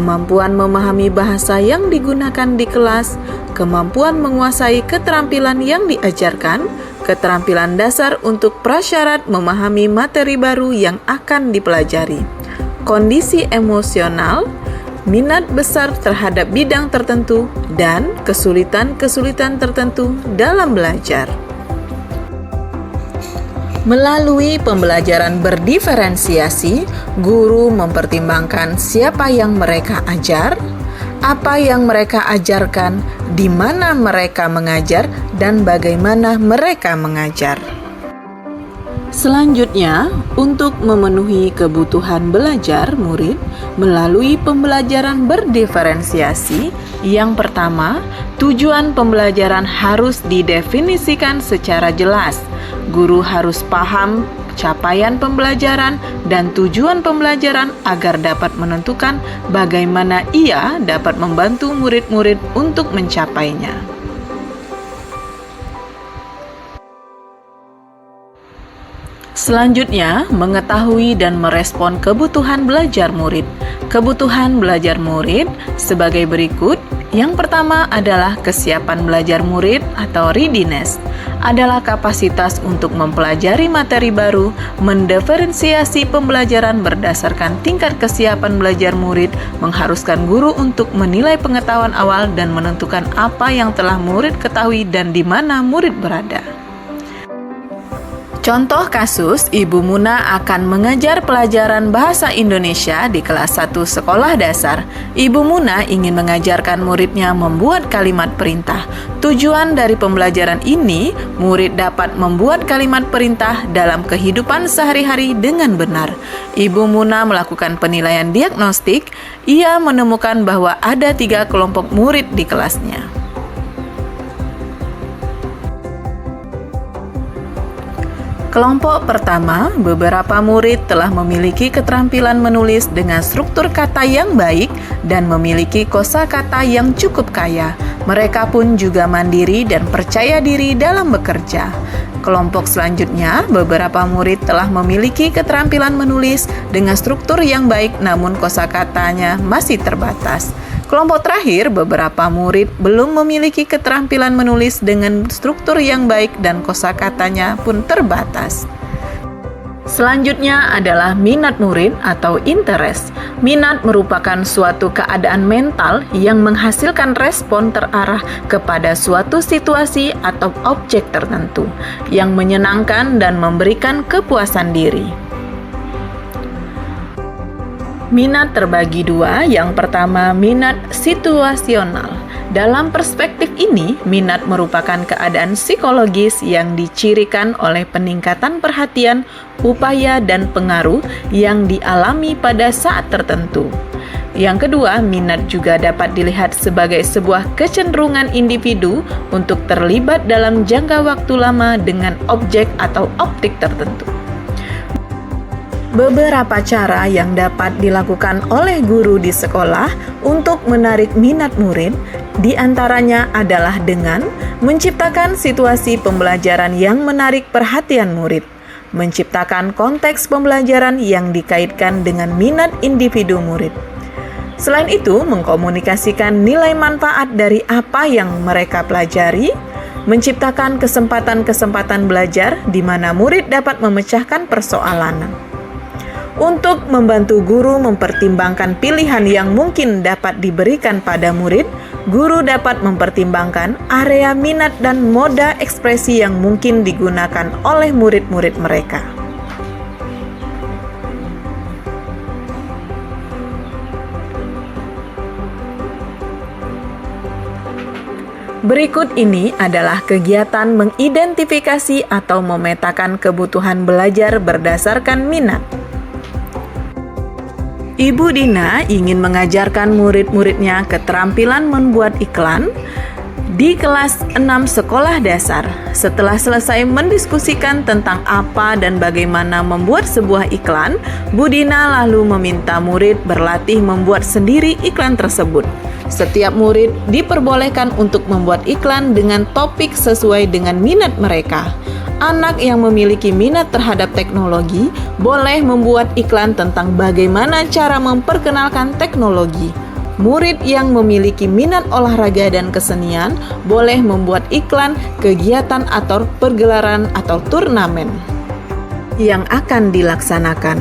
kemampuan memahami bahasa yang digunakan di kelas, kemampuan menguasai keterampilan yang diajarkan, keterampilan dasar untuk prasyarat memahami materi baru yang akan dipelajari, kondisi emosional, minat besar terhadap bidang tertentu, dan kesulitan-kesulitan tertentu dalam belajar. Melalui pembelajaran berdiferensiasi, guru mempertimbangkan siapa yang mereka ajar, apa yang mereka ajarkan, di mana mereka mengajar, dan bagaimana mereka mengajar. Selanjutnya, untuk memenuhi kebutuhan belajar murid melalui pembelajaran berdiferensiasi, yang pertama, tujuan pembelajaran harus didefinisikan secara jelas. Guru harus paham capaian pembelajaran dan tujuan pembelajaran agar dapat menentukan bagaimana ia dapat membantu murid-murid untuk mencapainya. Selanjutnya, mengetahui dan merespon kebutuhan belajar murid. Kebutuhan belajar murid sebagai berikut. Yang pertama adalah kesiapan belajar murid atau readiness, adalah kapasitas untuk mempelajari materi baru, mendiferensiasi pembelajaran berdasarkan tingkat kesiapan belajar murid, mengharuskan guru untuk menilai pengetahuan awal dan menentukan apa yang telah murid ketahui dan di mana murid berada. Contoh kasus, Ibu Muna akan mengajar pelajaran bahasa Indonesia di kelas 1 sekolah dasar. Ibu Muna ingin mengajarkan muridnya membuat kalimat perintah. Tujuan dari pembelajaran ini, murid dapat membuat kalimat perintah dalam kehidupan sehari-hari dengan benar. Ibu Muna melakukan penilaian diagnostik. Ia menemukan bahwa ada 3 kelompok murid di kelasnya. Kelompok pertama, beberapa murid telah memiliki keterampilan menulis dengan struktur kata yang baik dan memiliki kosakata yang cukup kaya. Mereka pun juga mandiri dan percaya diri dalam bekerja. Kelompok selanjutnya, beberapa murid telah memiliki keterampilan menulis dengan struktur yang baik namun kosakatanya masih terbatas. Kelompok terakhir, beberapa murid belum memiliki keterampilan menulis dengan struktur yang baik dan kosakatanya pun terbatas. Selanjutnya adalah minat murid atau interest. Minat merupakan suatu keadaan mental yang menghasilkan respon terarah kepada suatu situasi atau objek tertentu yang menyenangkan dan memberikan kepuasan diri. Minat terbagi 2. Yang pertama, minat situasional. Dalam perspektif ini, minat merupakan keadaan psikologis yang dicirikan oleh peningkatan perhatian, upaya, dan pengaruh yang dialami pada saat tertentu. Yang kedua, minat juga dapat dilihat sebagai sebuah kecenderungan individu untuk terlibat dalam jangka waktu lama dengan objek atau optik tertentu. Beberapa cara yang dapat dilakukan oleh guru di sekolah untuk menarik minat murid, diantaranya adalah dengan menciptakan situasi pembelajaran yang menarik perhatian murid, menciptakan konteks pembelajaran yang dikaitkan dengan minat individu murid. Selain itu, mengkomunikasikan nilai manfaat dari apa yang mereka pelajari, menciptakan kesempatan-kesempatan belajar di mana murid dapat memecahkan persoalan. Untuk membantu guru mempertimbangkan pilihan yang mungkin dapat diberikan pada murid, guru dapat mempertimbangkan area minat dan moda ekspresi yang mungkin digunakan oleh murid-murid mereka. Berikut ini adalah kegiatan mengidentifikasi atau memetakan kebutuhan belajar berdasarkan minat. Ibu Dina ingin mengajarkan murid-muridnya keterampilan membuat iklan di kelas 6 sekolah dasar. Setelah selesai mendiskusikan tentang apa dan bagaimana membuat sebuah iklan, Bu Dina lalu meminta murid berlatih membuat sendiri iklan tersebut. Setiap murid diperbolehkan untuk membuat iklan dengan topik sesuai dengan minat mereka. Anak yang memiliki minat terhadap teknologi boleh membuat iklan tentang bagaimana cara memperkenalkan teknologi. Murid yang memiliki minat olahraga dan kesenian boleh membuat iklan kegiatan atau pergelaran atau turnamen yang akan dilaksanakan.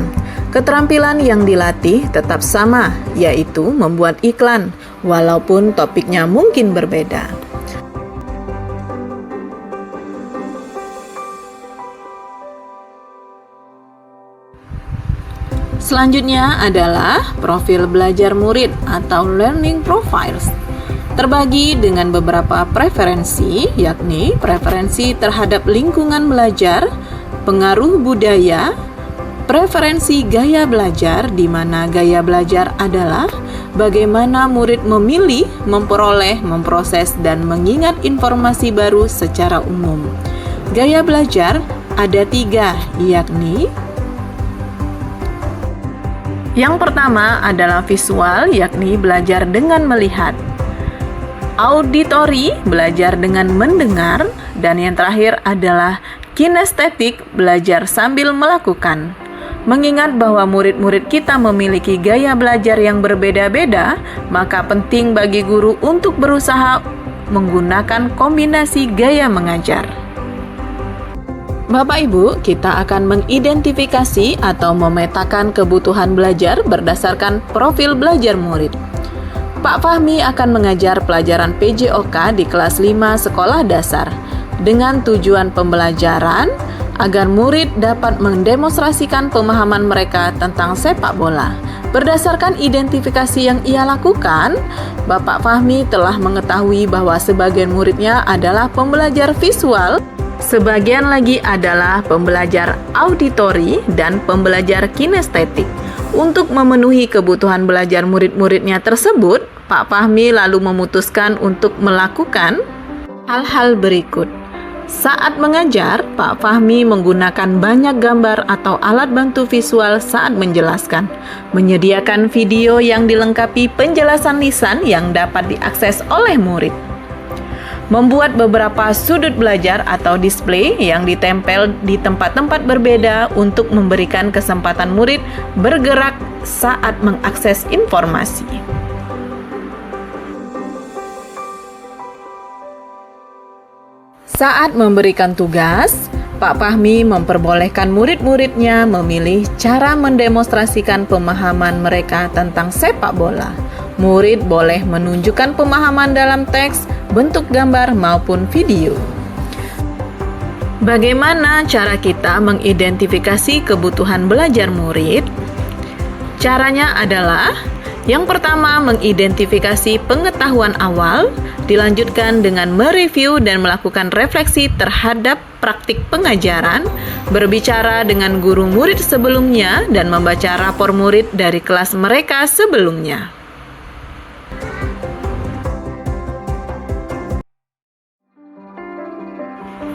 Keterampilan yang dilatih tetap sama, yaitu membuat iklan, walaupun topiknya mungkin berbeda. Selanjutnya adalah profil belajar murid atau learning profiles. Terbagi dengan beberapa preferensi, yakni preferensi terhadap lingkungan belajar, pengaruh budaya, preferensi gaya belajar, di mana gaya belajar adalah bagaimana murid memilih, memperoleh, memproses, dan mengingat informasi baru secara umum. Gaya belajar ada 3, yakni yang pertama adalah visual, yakni belajar dengan melihat. Auditory, belajar dengan mendengar. Dan yang terakhir adalah kinestetik, belajar sambil melakukan. Mengingat bahwa murid-murid kita memiliki gaya belajar yang berbeda-beda, maka penting bagi guru untuk berusaha menggunakan kombinasi gaya mengajar. Bapak Ibu, kita akan mengidentifikasi atau memetakan kebutuhan belajar berdasarkan profil belajar murid. Pak Fahmi akan mengajar pelajaran PJOK di kelas 5 sekolah dasar dengan tujuan pembelajaran agar murid dapat mendemonstrasikan pemahaman mereka tentang sepak bola. Berdasarkan identifikasi yang ia lakukan, Bapak Fahmi telah mengetahui bahwa sebagian muridnya adalah pembelajar visual, sebagian lagi adalah pembelajar auditori dan pembelajar kinestetik. Untuk memenuhi kebutuhan belajar murid-muridnya tersebut, Pak Fahmi lalu memutuskan untuk melakukan hal-hal berikut. Saat mengajar, Pak Fahmi menggunakan banyak gambar atau alat bantu visual saat menjelaskan, menyediakan video yang dilengkapi penjelasan lisan yang dapat diakses oleh murid, membuat beberapa sudut belajar atau display yang ditempel di tempat-tempat berbeda untuk memberikan kesempatan murid bergerak saat mengakses informasi. Saat memberikan tugas, Pak Fahmi memperbolehkan murid-muridnya memilih cara mendemonstrasikan pemahaman mereka tentang sepak bola. Murid boleh menunjukkan pemahaman dalam teks, bentuk gambar, maupun video. Bagaimana cara kita mengidentifikasi kebutuhan belajar murid? Caranya adalah yang pertama, mengidentifikasi pengetahuan awal, dilanjutkan dengan mereview dan melakukan refleksi terhadap praktik pengajaran, berbicara dengan guru murid sebelumnya, dan membaca rapor murid dari kelas mereka sebelumnya.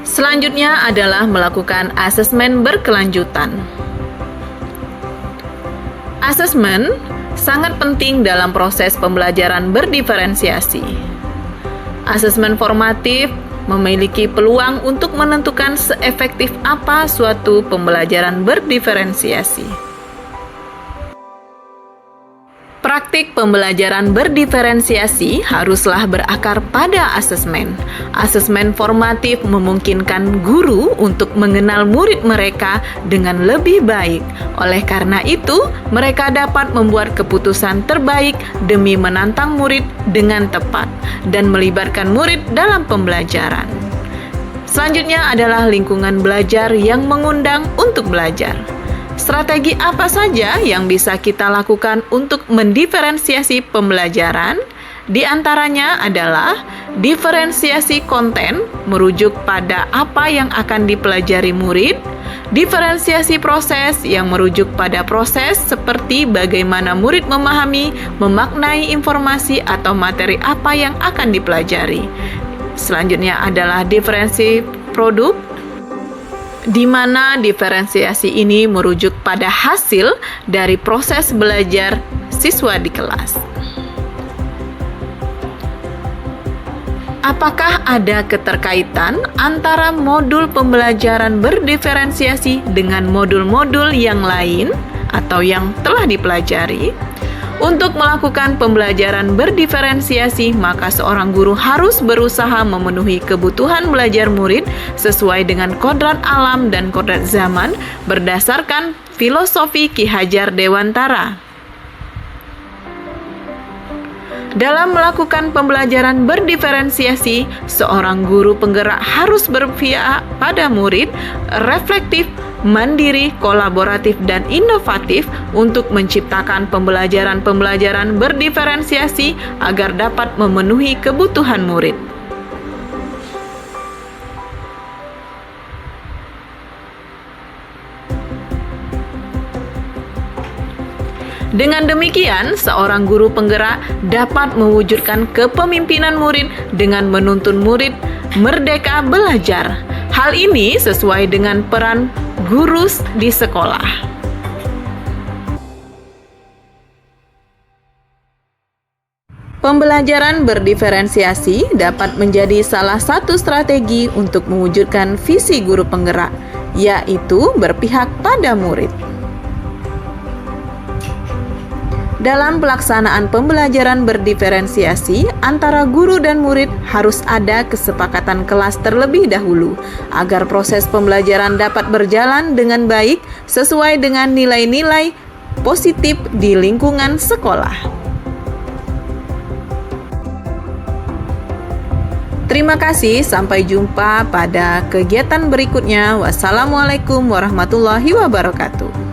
Selanjutnya adalah melakukan asesmen berkelanjutan. Asesmen sangat penting dalam proses pembelajaran berdiferensiasi. Asesmen formatif memiliki peluang untuk menentukan seefektif apa suatu pembelajaran berdiferensiasi. Praktik pembelajaran berdiferensiasi haruslah berakar pada asesmen. Asesmen formatif memungkinkan guru untuk mengenal murid mereka dengan lebih baik. Oleh karena itu, mereka dapat membuat keputusan terbaik demi menantang murid dengan tepat dan melibatkan murid dalam pembelajaran. Selanjutnya adalah lingkungan belajar yang mengundang untuk belajar. Strategi apa saja yang bisa kita lakukan untuk mendiferensiasi pembelajaran? Di antaranya adalah diferensiasi konten, merujuk pada apa yang akan dipelajari murid, diferensiasi proses yang merujuk pada proses seperti bagaimana murid memahami, memaknai informasi atau materi apa yang akan dipelajari. Selanjutnya adalah diferensi produk, di mana diferensiasi ini merujuk pada hasil dari proses belajar siswa di kelas. Apakah ada keterkaitan antara modul pembelajaran berdiferensiasi dengan modul-modul yang lain atau yang telah dipelajari? Untuk melakukan pembelajaran berdiferensiasi, maka seorang guru harus berusaha memenuhi kebutuhan belajar murid sesuai dengan kodrat alam dan kodrat zaman berdasarkan filosofi Ki Hajar Dewantara. Dalam melakukan pembelajaran berdiferensiasi, seorang guru penggerak harus berpihak pada murid, reflektif, mandiri, kolaboratif, dan inovatif untuk menciptakan pembelajaran-pembelajaran berdiferensiasi agar dapat memenuhi kebutuhan murid. Dengan demikian, seorang guru penggerak dapat mewujudkan kepemimpinan murid dengan menuntun murid merdeka belajar. Hal ini sesuai dengan peran guru di sekolah. Pembelajaran berdiferensiasi dapat menjadi salah satu strategi untuk mewujudkan visi guru penggerak, yaitu berpihak pada murid. Dalam pelaksanaan pembelajaran berdiferensiasi, antara guru dan murid harus ada kesepakatan kelas terlebih dahulu, agar proses pembelajaran dapat berjalan dengan baik sesuai dengan nilai-nilai positif di lingkungan sekolah. Terima kasih, sampai jumpa pada kegiatan berikutnya. Wassalamualaikum warahmatullahi wabarakatuh.